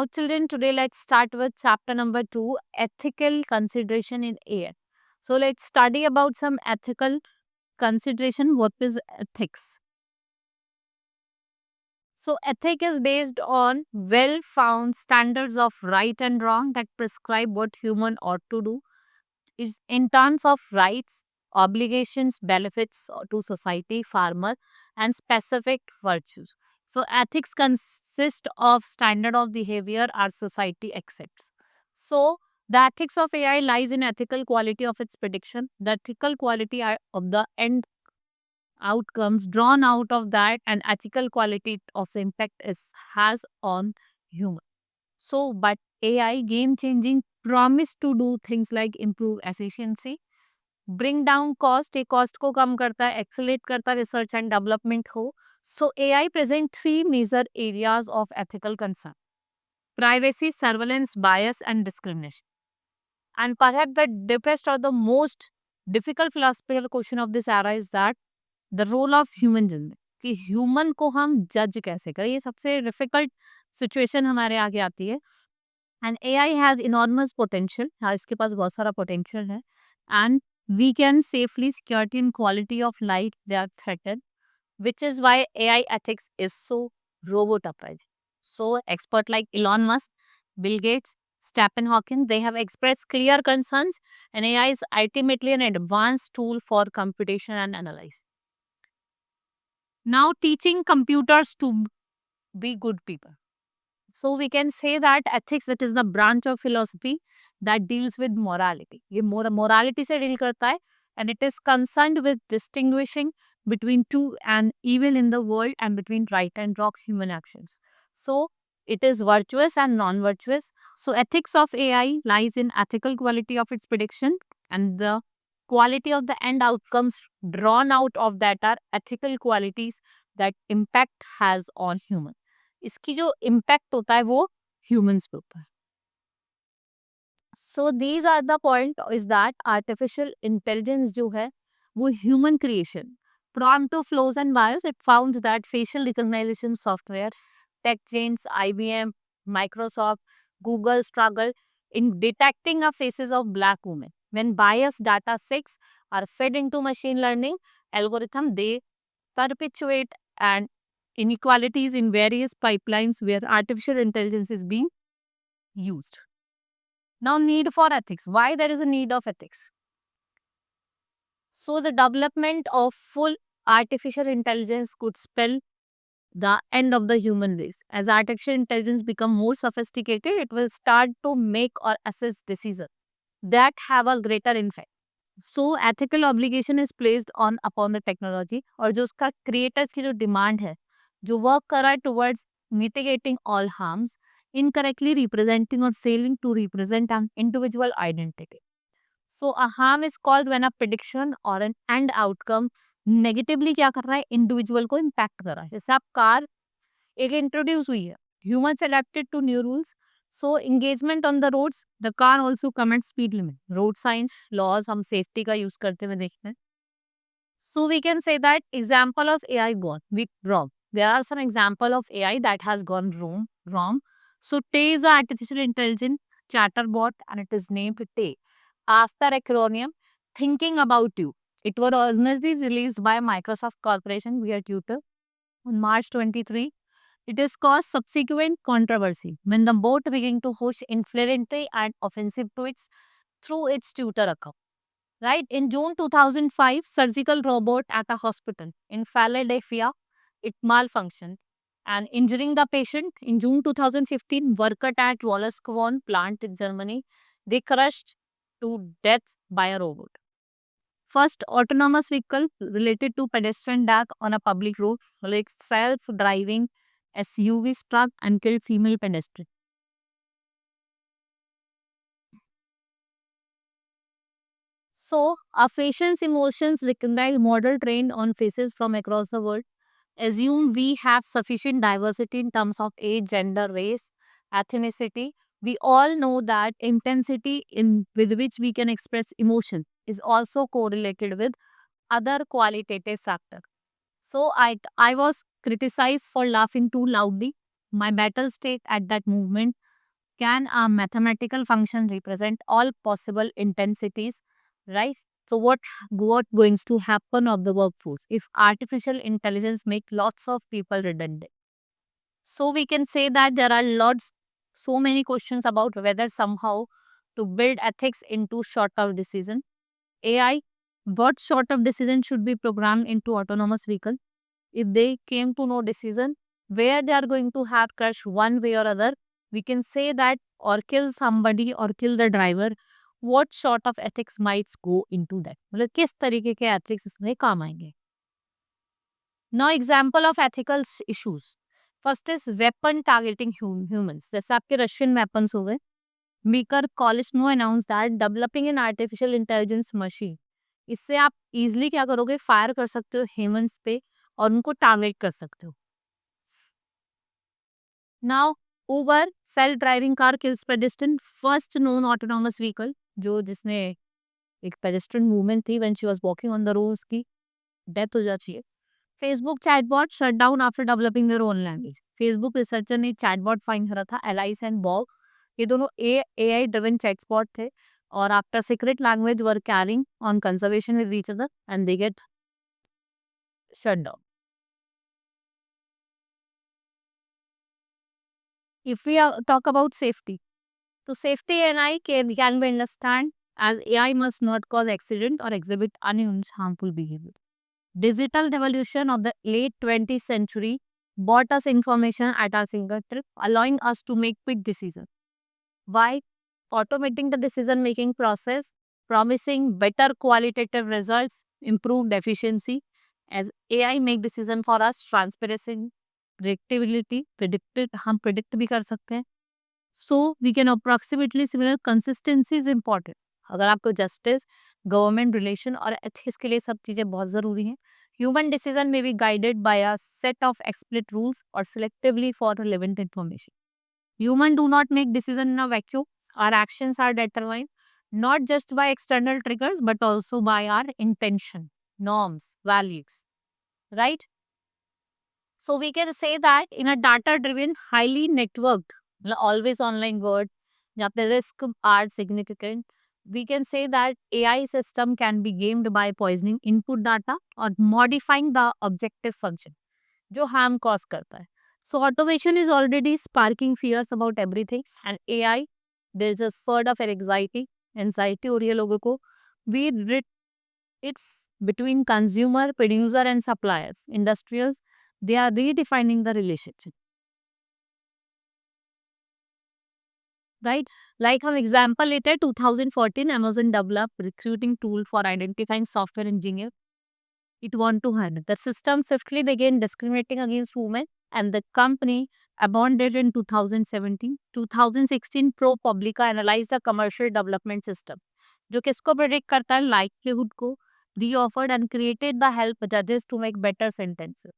Now, children, today let's start with chapter number 2, ethical consideration in AI. So, let's study about some ethical consideration. What is ethics? So, ethic is based on well-found standards of right and wrong that prescribe what human ought to do. Is in terms of rights, obligations, benefits to society, farmer, and specific virtues. So, ethics consist of standard of behavior our society accepts. So, the ethics of AI lies in ethical quality of its prediction, the ethical quality of the end outcomes drawn out of that, and ethical quality of the impact is has on human. So, but AI game changing promise to do things like improve efficiency, bring down cost, एक cost को कम करता है, accelerate करता है research and development हो. So AI present three major areas of ethical concern: privacy, surveillance, bias, and discrimination. And perhaps the deepest or the most difficult philosophical question of this era is that the role of human judgment, कि human को हम judge कैसे करें, ये सबसे difficult situation हमारे आगे आती है. And AI has enormous potential. हाँ, इसके पास बहुत सारा potential है. And we can safely security and quality of life they are threatened, which is why AI ethics is so robot uprising. So expert like Elon Musk, Bill Gates, Stephen Hawking, they have expressed clear concerns, and AI is ultimately an advanced tool for computation and analysis. Now teaching computers to be good people. So we can say that ethics, it is the branch of philosophy that deals with morality. ये morality से deal करता है, and it is concerned with distinguishing between two and evil in the world and between right and wrong human actions. So it is virtuous and non-virtuous. So ethics of AI lies in ethical quality of its prediction, and the quality of the end outcomes drawn out of that are ethical qualities that impact has on human. इसकी जो impact होता है वो humans पे ऊपर. So these are the point is that artificial intelligence जो है वो human creation. Prompt to flaws and bias, it found that facial recognition software, tech giants, IBM, Microsoft, Google struggle in detecting the faces of black women. When biased data sets are fed into machine learning algorithm, they perpetuate and inequalities in various pipelines where artificial intelligence is being used. Now, need for ethics. Why there is a need of ethics? So, the development of full artificial intelligence could spell the end of the human race. As artificial intelligence become more sophisticated, it will start to make or assess decisions that have a greater impact. So, ethical obligation is placed on upon the technology, और जो उसका creators की जो demand है, जो work कर रहा है towards mitigating all harms, incorrectly representing or failing to represent an individual identity. So a harm is called when a prediction or an end outcome negatively क्या कर रहा है, individual को impact कर रहा है. जैसे आप कार एक इंट्रोड्यूस हुई है, humans adapted to new rules. So engagement on the roads, the car also commits speed limit, road signs, laws हम safety का use करते हुए देखते हैं. So we can say that example of AI gone wrong. There are some example of AI that has gone wrong. So Tay is an artificial intelligence chatterbot, and it is named Tay. After acronym Thinking About You. It was originally released by Microsoft Corporation via Twitter on March 23. It has caused subsequent controversy when the bot began to host inflammatory and offensive tweets through its Twitter account. Right? In June 2005, surgical robot at a hospital in Philadelphia, it malfunctioned and injuring the patient. In June 2015, worker at Wollaskwon plant in Germany, they crushed to death by a robot. First autonomous vehicle related to pedestrian death on a public road, like self-driving SUV struck and killed female pedestrian. So, our facial emotions recognize model trained on faces from across the world. Assume we have sufficient diversity in terms of age, gender, race, ethnicity. We all know that intensity in with which we can express emotion is also correlated with other qualitative factors. So I was criticized for laughing too loudly. My mental state at that movement Can a mathematical function represent all possible intensities, right? So what going to happen of the workforce if artificial intelligence make lots of people redundant? So we can say that there are so many questions about whether somehow to build ethics into short of decision. AI, what sort of decision should be programmed into autonomous vehicle? If they came to know decision where they are going to have crash one way or other, we can say that or kill somebody or kill the driver. What sort of ethics might go into that? मतलब किस तरीके के ethics इसमें काम आएंगे? Now example of ethical issues. First is weapon targeting humans. जैसे आपके Russian weapons हो गए. Maker Colosmo announced that developing an artificial intelligence machine. इससे आप easily क्या करोगे? फायर कर सकते हो ह्यूमंस पे और उनको टारगेट कर सकते हो. Now Uber self driving car kills pedestrian, first known autonomous vehicle जो जिसने एक पेडेस्ट्रियन मूवमेंट थी when she was walking on the roads की डेथ हो जाती है. Facebook chatbot shut down after developing their own language. Facebook researcher ने chatbot find करा था, एलाइस एंड बॉब. ये दोनों एआई ड्रिवन चैटबॉट थे और after secret language were carrying on conservation with each other and they get shut down. If we talk about safety, so safety AI can be understand as AI must not cause accident or exhibit unused harmful behavior. Digital revolution of the late 20th century brought us information at our fingertip, allowing us to make quick decisions. Why? Automating the decision making process, promising better qualitative results, improved efficiency. As AI make decision for us, transparency, predictability, predicted हम predict भी कर सकते हैं. So we can approximately similar consistency is important. अगर आपको justice, government relation और ethics के लिए सब चीज़ें बहुत ज़रूरी हैं. ह्यूमन डिसीजन में be guided by a set of explicit rules और selectively for relevant information. Human do not make decision in a vacuum. Our actions are determined not just by external triggers but also by our intention, norms, values. Right? So we can say that in a data-driven, highly networked, always online world, where the risks are significant, we can say that AI system can be gamed by poisoning input data or modifying the objective function, जो harm cause करता है. So automation is already sparking fears about everything, and AI, there is a sort of anxiety हो रही है लोगों को. We it's between consumer, producer and suppliers. Industrials, they are redefining the relationship. Right? Like हम example लेते हैं 2014 Amazon developed recruiting tool for identifying software engineer. It want to hire. The system swiftly began discriminating against women and the company abandoned it in 2017. 2016 ProPublica analyzed the commercial development system जो किसको predict करता है likelihood को reoffered and created the help judges to make better sentences.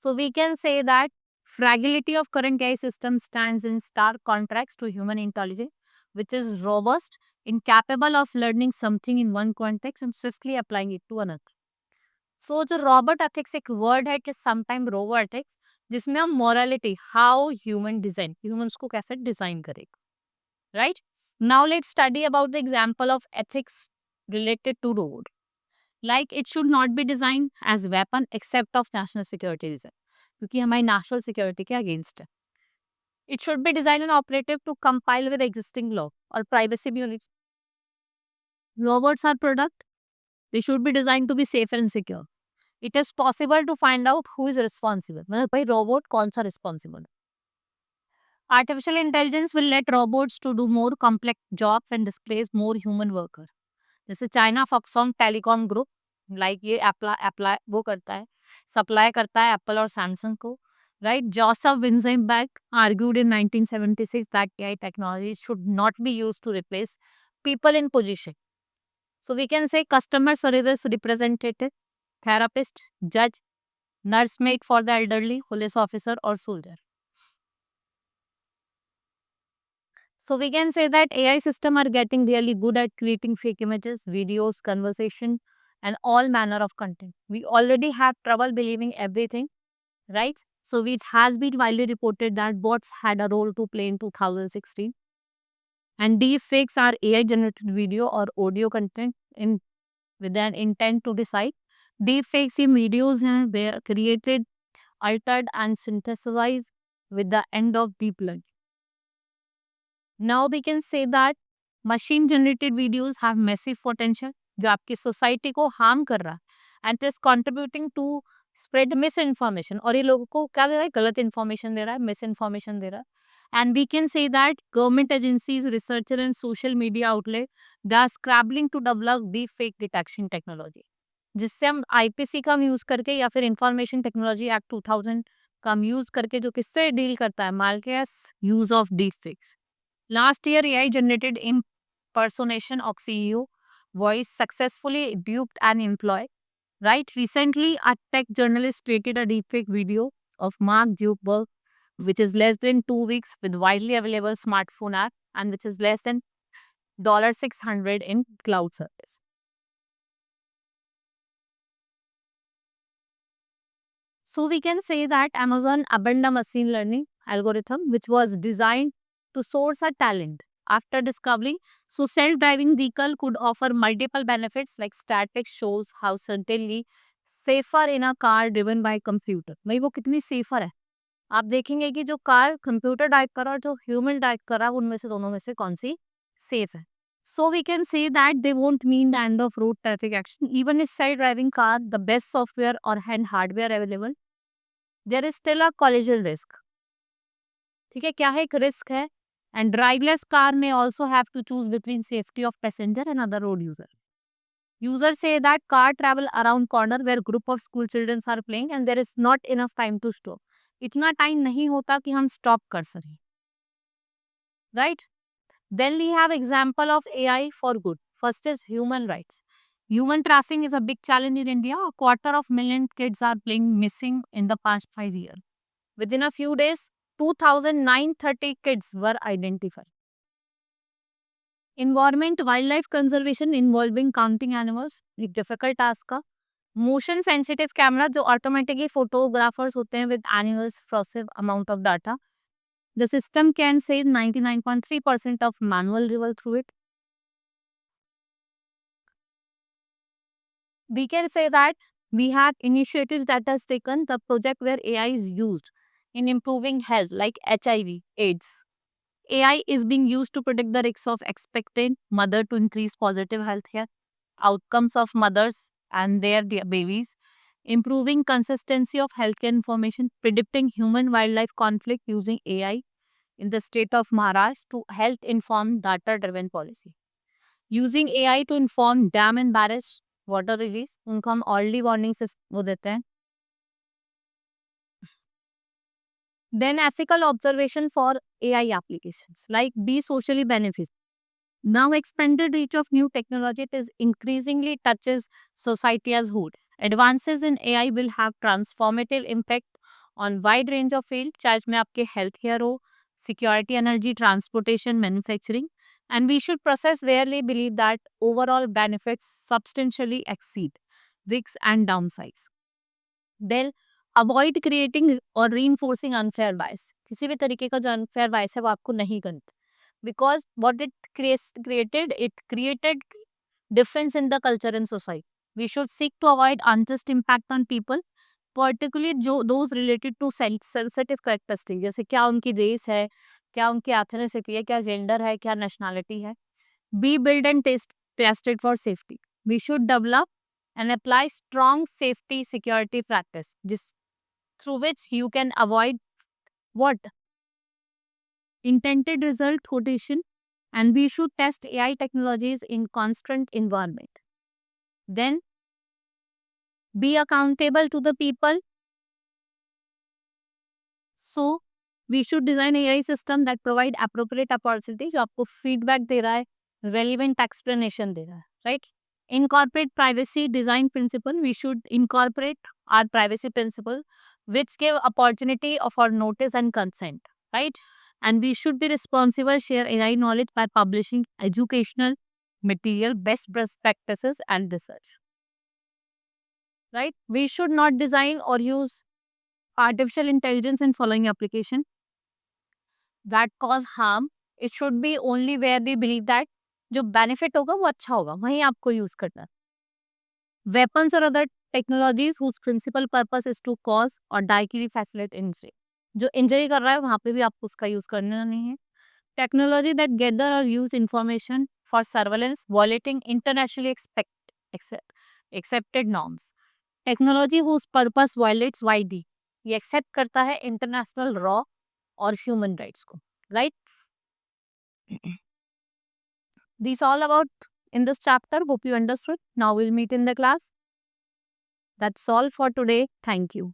So we can say that fragility of current AI system stands in stark contrast to human intelligence, which is robust, incapable of learning something in one context and swiftly applying it to another. So जो robot ethics एक word है कि sometime robo ethics जिसमें हम morality, how human design, humans को कैसे design करेगा, right? Now let's study about the example of ethics related to robot. Like it should not be designed as weapon except of national security reason. क्योंकि हमारी national security के against है. It should be design and operative to compile with existing law और privacy भी होनी. Robots are product, they should be design to be safe and secure. It is possible to find out who is responsible. मतलब भाई robot कौन सा responsible है. Artificial intelligence will let robots to do more complex jobs and displace more human worker. जैसे China Foxconn telecom group like ये apply वो करता है, सप्लाई करता है एप्पल और सैमसंग को. Right? Joseph Weizenbaum argued in 1976 that AI technology should not be used to replace people in position. So we can say customer service representative, therapist, judge, nursemaid for the elderly, police officer or soldier. So we can say that AI system are getting really good at creating fake images, videos, conversation, and all manner of content. We already have trouble believing everything, right? So it has been widely reported that bots had a role to play in 2016. And deepfakes are AI generated video or audio content in with an intent to decide. Deepfakes in videos were created, altered, and synthesized with the end of deep learning. Now we can say that machine generated videos have massive potential जो आपकी society को harm कर रहा है and is contributing to spread misinformation और ये लोगों को क्या दे रहा है गलत इन्फॉर्मेशन दे रहा है मिस इन्फॉर्मेशन दे रहा है and we can say that government agencies researcher and social media outlet they are scrabbling to develop the fake detection technology जिससे हम आईपीसी का यूज करके या फिर इंफॉर्मेशन टेक्नोलॉजी एक्ट 2000 का यूज करके जो किससे डील करता है malicious use of deep fakes. Last year, AI generated impersonation of CEO voice successfully duped an employee. Right? Recently, a tech journalist created a deepfake video of Mark Zuckerberg, which is less than 2 weeks with widely available smartphone app and which is less than $600 in cloud service. So we can say that Amazon abandoned a machine learning algorithm which was designed to source a talent. After discovering, so self-driving vehicle could offer multiple benefits like static shows how certainly safer in a car driven by computer. भाई वो कितनी safer है आप देखेंगे कि जो car computer drive कर रहा है और जो ह्यूमन ड्राइव कर रहा है उनमें से दोनों में से कौन सी सेफ है. So we can say that they won't mean the end of road traffic action. Even if self-driving car, the best software or hand hardware available, there is still a collision risk. ठीक है क्या है एक risk है and driverless car may also have to choose between safety of passenger and other road user. User say that car travel around corner where group of school childrens are playing and there is not enough time to stop. इतना time नहीं होता कि हम stop कर सकें. Right then we have example of AI for good. First is human rights. Human trafficking is a big challenge in India. A quarter of million kids are playing missing in the past 5 years. Within a few days, 2,930 kids were identified. Environment wildlife conservation involving counting animals, एक difficult task का. Motion sensitive camera जो automatically photographers होते हैं with animals massive amount of data. The system can save 99.3% of manual retrieval through it. We can say that we have initiatives that has taken the project where AI is used in improving health like HIV, AIDS. AI is being used to predict the risks of expectant mother to increase positive health care outcomes of mothers and their babies, improving consistency of healthcare information, predicting human-wildlife conflict using AI in the state of Maharashtra to health-informed data-driven policy. Using AI to inform dam and barrage water release, उनको हम early warning system वो देते हैं. Then ethical observation for AI applications like be socially beneficial. Now expanded reach of new technology it is increasingly touches society as whole. Advances in AI will have transformative impact on wide range of field, चाहे इसमें आपके healthcare हो, security, energy, transportation, manufacturing, and we should process rarely believe that overall benefits substantially exceed risks and downsides. Then avoid creating or reinforcing unfair bias. किसी भी तरीके का जो unfair bias है वो आपको नहीं करना. Because what it created difference in the culture and society. We should seek to avoid unjust impact on people, particularly जो those related to sensitive characteristics जैसे क्या उनकी रेस है, क्या उनकी ethnicity है, क्या जेंडर है, क्या नेशनैलिटी है. Be built and tested for safety. We should develop and apply strong safety security practice just through which you can avoid what intended result quotation, and we should test AI technologies in constant environment. Then be accountable to the people. So we should design AI system that provide appropriate opportunity जो आपको feedback दे रहा है, relevant explanation दे रहा है, right? Incorporate privacy design principle. We should incorporate our privacy principle which give opportunity of our notice and consent, right? And we should be responsible, share AI knowledge by publishing educational material, best practices and research, right? We should not design or use artificial intelligence in following application that cause harm, it should be only where we believe that जो benefit होगा वो अच्छा होगा, वहीं आपको use करना है. Weapons or other technologies whose principal purpose is to cause or directly facilitate injury. जो इंजरी कर रहा है वहां पे भी आपको उसका यूज करना नहीं है. Technology that gather or use information for surveillance violating internationally accepted norms. Technology whose purpose violates YD. ये accept करता है international law और human rights को, right? These all about in this chapter. Hope you understood. Now we'll meet in the class. That's all for today. Thank you.